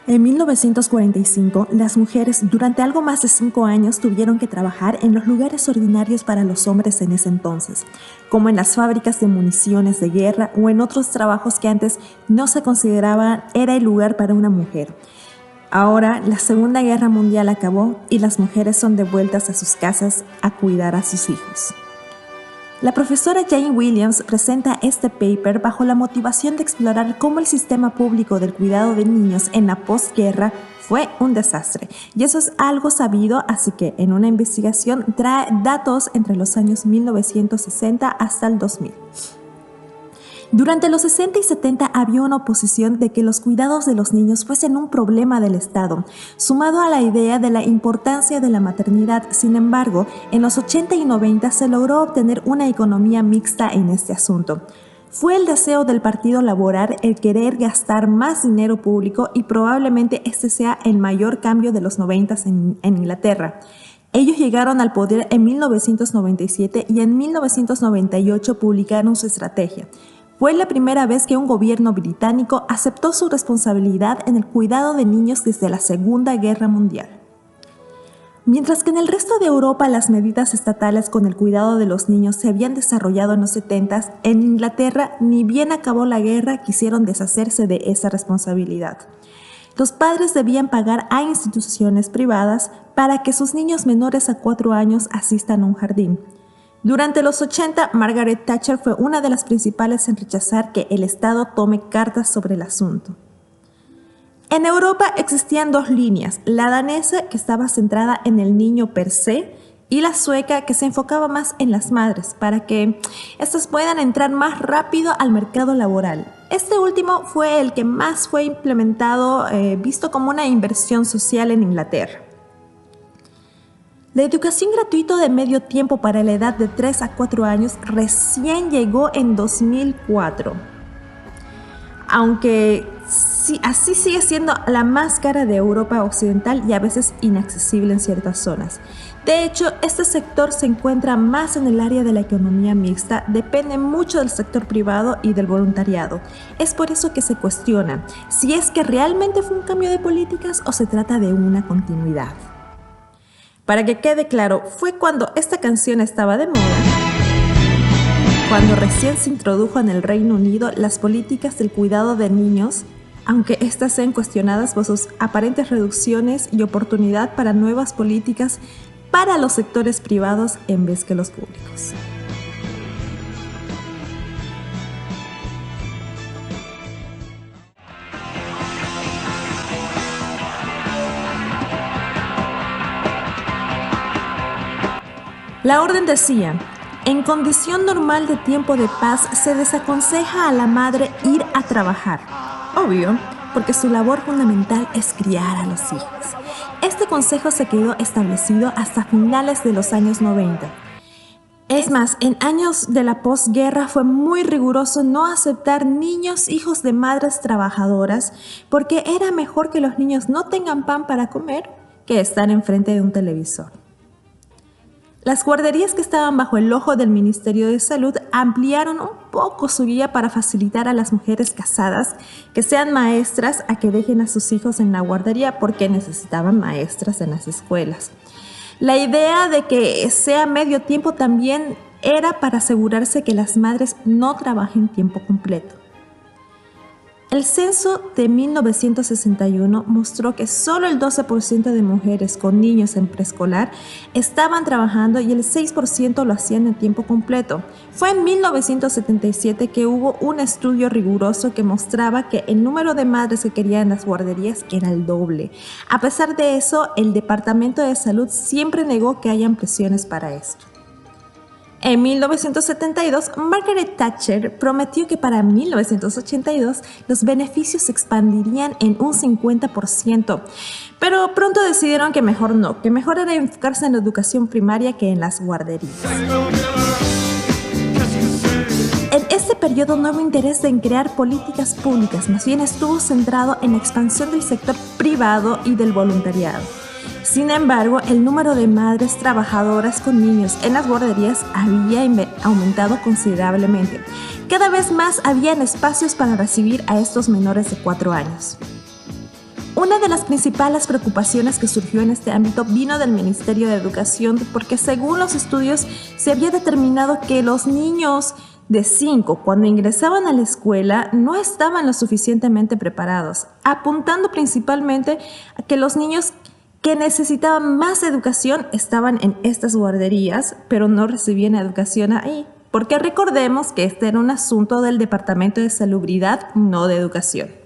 En 1945, las mujeres durante algo más de 5 años tuvieron que trabajar en los lugares ordinarios para los hombres en ese entonces, como en las fábricas de municiones de guerra o en otros trabajos que antes no se consideraban era el lugar para una mujer. Ahora, la Segunda Guerra Mundial acabó y las mujeres son devueltas a sus casas a cuidar a sus hijos. La profesora Jane Williams presenta este paper bajo la motivación de explorar cómo el sistema público del cuidado de niños en la posguerra fue un desastre. Y eso es algo sabido, así que en una investigación trae datos entre los años 1960 hasta el 2000. Durante los 60 y 70 había una oposición de que los cuidados de los niños fuesen un problema del Estado, sumado a la idea de la importancia de la maternidad. Sin embargo, en los 80 y 90 se logró obtener una economía mixta en este asunto. Fue el deseo del Partido Laboral el querer gastar más dinero público y probablemente este sea el mayor cambio de los 90 en Inglaterra. Ellos llegaron al poder en 1997 y en 1998 publicaron su estrategia. Fue la primera vez que un gobierno británico aceptó su responsabilidad en el cuidado de niños desde la Segunda Guerra Mundial. Mientras que en el resto de Europa las medidas estatales con el cuidado de los niños se habían desarrollado en los 70s, en Inglaterra, ni bien acabó la guerra, quisieron deshacerse de esa responsabilidad. Los padres debían pagar a instituciones privadas para que sus niños menores a 4 años asistan a un jardín. Durante los 80, Margaret Thatcher fue una de las principales en rechazar que el Estado tome cartas sobre el asunto. En Europa existían 2 líneas, la danesa, que estaba centrada en el niño per se, y la sueca, que se enfocaba más en las madres, para que éstas puedan entrar más rápido al mercado laboral. Este último fue el que más fue implementado, visto como una inversión social en Inglaterra. La educación gratuita de medio tiempo para la edad de 3 a 4 años recién llegó en 2004, aunque así sigue siendo la más cara de Europa Occidental y a veces inaccesible en ciertas zonas. De hecho, este sector se encuentra más en el área de la economía mixta, depende mucho del sector privado y del voluntariado. Es por eso que se cuestiona si es que realmente fue un cambio de políticas o se trata de una continuidad. Para que quede claro, fue cuando esta canción estaba de moda, cuando recién se introdujo en el Reino Unido las políticas del cuidado de niños, aunque estas sean cuestionadas por sus aparentes reducciones y oportunidad para nuevas políticas para los sectores privados en vez que los públicos. La orden decía, en condición normal de tiempo de paz se desaconseja a la madre ir a trabajar. Obvio, porque su labor fundamental es criar a los hijos. Este consejo se quedó establecido hasta finales de los años 90. Es más, en años de la posguerra fue muy riguroso no aceptar niños hijos de madres trabajadoras porque era mejor que los niños no tengan pan para comer que estar enfrente de un televisor. Las guarderías que estaban bajo el ojo del Ministerio de Salud ampliaron un poco su guía para facilitar a las mujeres casadas que sean maestras a que dejen a sus hijos en la guardería porque necesitaban maestras en las escuelas. La idea de que sea medio tiempo también era para asegurarse que las madres no trabajen tiempo completo. El censo de 1961 mostró que solo el 12% de mujeres con niños en preescolar estaban trabajando y el 6% lo hacían en tiempo completo. Fue en 1977 que hubo un estudio riguroso que mostraba que el número de madres que querían las guarderías era el doble. A pesar de eso, el Departamento de Salud siempre negó que hayan presiones para esto. En 1972, Margaret Thatcher prometió que para 1982 los beneficios se expandirían en un 50%, pero pronto decidieron que mejor no, que mejor era enfocarse en la educación primaria que en las guarderías. En este periodo no hubo interés en crear políticas públicas, más bien estuvo centrado en la expansión del sector privado y del voluntariado. Sin embargo, el número de madres trabajadoras con niños en las guarderías había aumentado considerablemente. Cada vez más habían espacios para recibir a estos menores de 4 años. Una de las principales preocupaciones que surgió en este ámbito vino del Ministerio de Educación, porque según los estudios se había determinado que los niños de 5, cuando ingresaban a la escuela, no estaban lo suficientemente preparados, apuntando principalmente a que los niños que necesitaban más educación estaban en estas guarderías, pero no recibían educación ahí. Porque recordemos que este era un asunto del Departamento de Salubridad, no de Educación.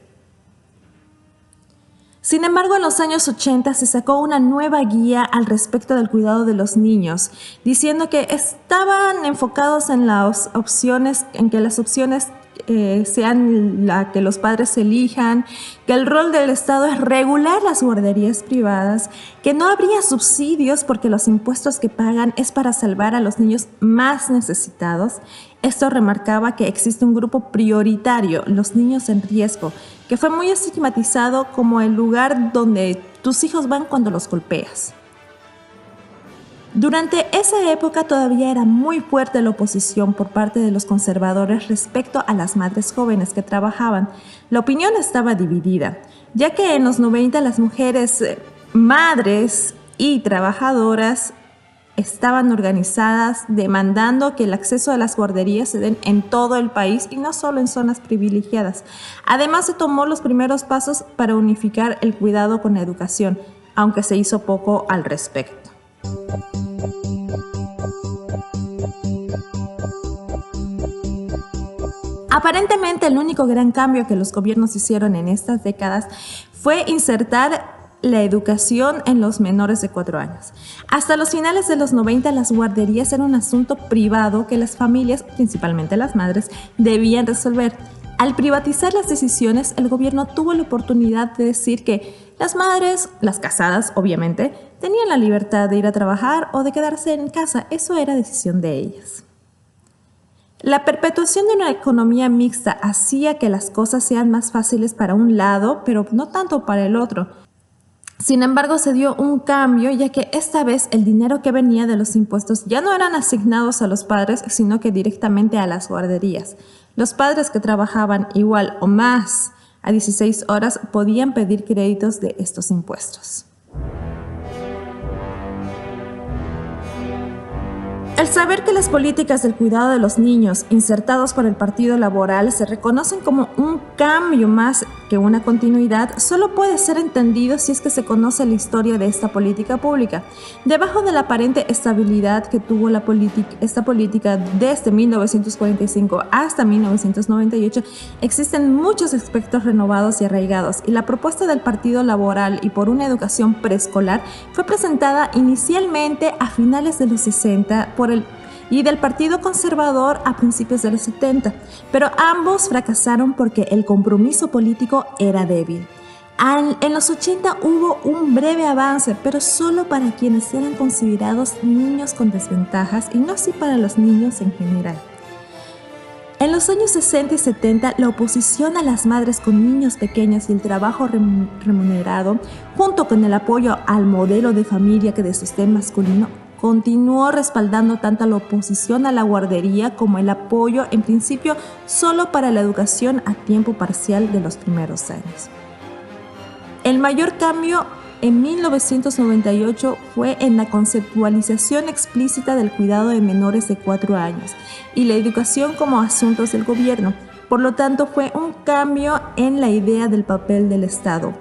Sin embargo, en los años 80 se sacó una nueva guía al respecto del cuidado de los niños, diciendo que estaban enfocados en las opciones, en que las opciones sean la que los padres elijan, que el rol del Estado es regular las guarderías privadas, que no habría subsidios porque los impuestos que pagan es para salvar a los niños más necesitados. Esto remarcaba que existe un grupo prioritario, los niños en riesgo, que fue muy estigmatizado como el lugar donde tus hijos van cuando los golpeas. Durante esa época todavía era muy fuerte la oposición por parte de los conservadores respecto a las madres jóvenes que trabajaban. La opinión estaba dividida, ya que en los 90 las mujeres madres y trabajadoras estaban organizadas demandando que el acceso a las guarderías se den en todo el país y no solo en zonas privilegiadas. Además, se tomó los primeros pasos para unificar el cuidado con la educación, aunque se hizo poco al respecto. Aparentemente, el único gran cambio que los gobiernos hicieron en estas décadas fue insertar la educación en los menores de 4 años. Hasta los finales de los 90, las guarderías eran un asunto privado que las familias, principalmente las madres, debían resolver. Al privatizar las decisiones, el gobierno tuvo la oportunidad de decir que las madres, las casadas obviamente, tenían la libertad de ir a trabajar o de quedarse en casa. Eso era decisión de ellas. La perpetuación de una economía mixta hacía que las cosas sean más fáciles para un lado, pero no tanto para el otro. Sin embargo, se dio un cambio, ya que esta vez el dinero que venía de los impuestos ya no eran asignados a los padres, sino que directamente a las guarderías. Los padres que trabajaban igual o más a 16 horas podían pedir créditos de estos impuestos. El saber que las políticas del cuidado de los niños insertados por el Partido Laboral se reconocen como un cambio más que una continuidad solo puede ser entendido si es que se conoce la historia de esta política pública. Debajo de la aparente estabilidad que tuvo esta política desde 1945 hasta 1998 existen muchos aspectos renovados y arraigados, y la propuesta del Partido Laboral y por una educación preescolar fue presentada inicialmente a finales de los 60 y del Partido Conservador a principios de los 70, pero ambos fracasaron porque el compromiso político era débil. En los 80 hubo un breve avance, pero solo para quienes eran considerados niños con desventajas y no así para los niños en general. En los años 60 y 70, la oposición a las madres con niños pequeños y el trabajo remunerado, junto con el apoyo al modelo de familia que de sostén masculino, continuó respaldando tanto a la oposición a la guardería como el apoyo, en principio, solo para la educación a tiempo parcial de los primeros años. El mayor cambio en 1998 fue en la conceptualización explícita del cuidado de menores de 4 años y la educación como asuntos del gobierno. Por lo tanto, fue un cambio en la idea del papel del Estado,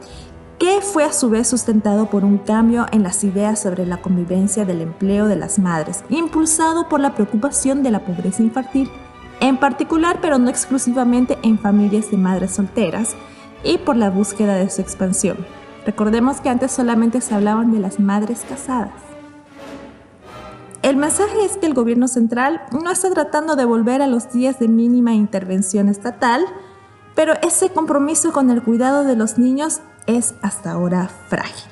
que fue a su vez sustentado por un cambio en las ideas sobre la convivencia del empleo de las madres, impulsado por la preocupación de la pobreza infantil, en particular pero no exclusivamente en familias de madres solteras, y por la búsqueda de su expansión. Recordemos que antes solamente se hablaban de las madres casadas. El mensaje es que el gobierno central no está tratando de volver a los días de mínima intervención estatal, pero ese compromiso con el cuidado de los niños es hasta ahora frágil.